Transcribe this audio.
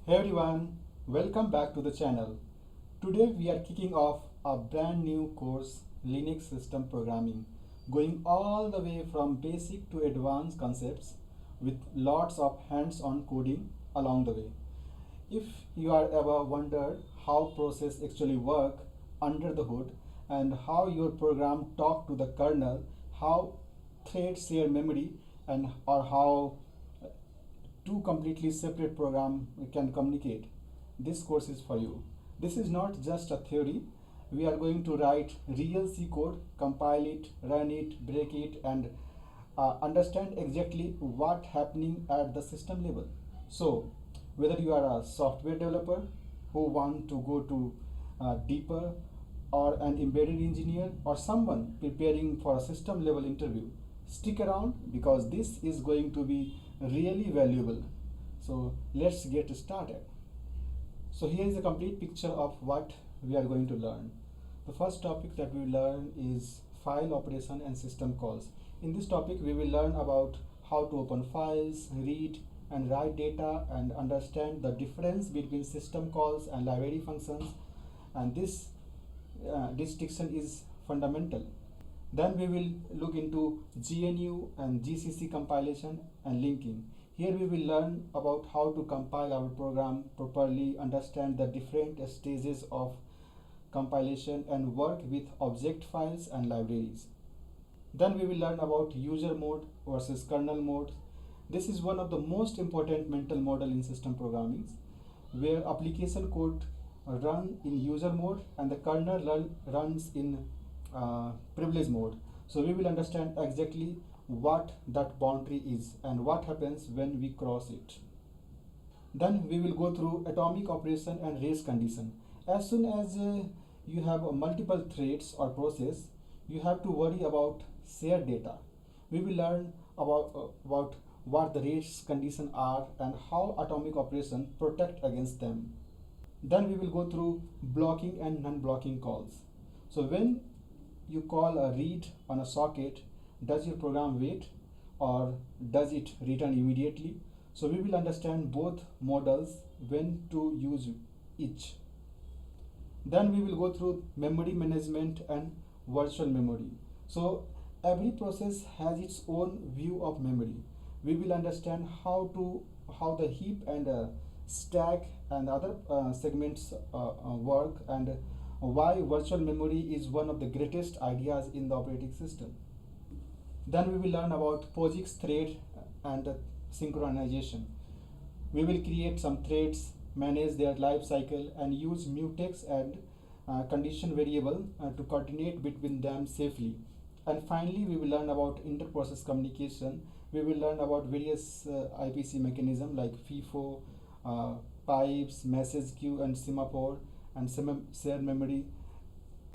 Hey everyone, welcome back to the channel. Today we are kicking off a brand new course, Linux System Programming, going all the way from basic to advanced concepts with lots of hands-on coding along the way. If you are ever wondered how process actually work under the hood and how your program talk to the kernel, how threads share memory, and or how two completely separate program can communicate, this course is for you. This is not just a theory. We are going to write real C code, compile it, run it, break it, and understand exactly what happening at the system level. So whether you are a software developer who want to go to deeper, or an embedded engineer, or someone preparing for a system level interview, stick around because this is going to be really valuable. So let's get started. So here is a complete picture of what we are going to learn. The first topic that we will learn is file operation and system calls. In this topic we will learn about how to open files, read and write data, and understand the difference between system calls and library functions, and this distinction is fundamental. Then we will look into GNU and GCC compilation and linking. Here we will learn about how to compile our program properly, understand the different stages of compilation, and work with object files and libraries. Then we will learn about user mode versus kernel mode. This is one of the most important mental model in system programming, where application code run in user mode and the kernel runs in privilege mode. So we will understand exactly what that boundary is and what happens when we cross it. Then we will go through atomic operation and race condition. As soon as you have multiple threads or process, you have to worry about shared data. We will learn about what the race condition are and how atomic operation protect against them. Then we will go through blocking and non-blocking calls. So when you call a read on a socket, does your program wait or does it return immediately? So we will understand both models, when to use each. Then we will go through memory management and virtual memory. So every process has its own view of memory. We will understand how the heap and stack and other segments work, and why virtual memory is one of the greatest ideas in the operating system. Then we will learn about POSIX thread and synchronization. We will create some threads, manage their life cycle, and use mutex and condition variable to coordinate between them safely. And finally, we will learn about inter-process communication. We will learn about various IPC mechanism like FIFO, pipes, message queue, and semaphore, and shared memory.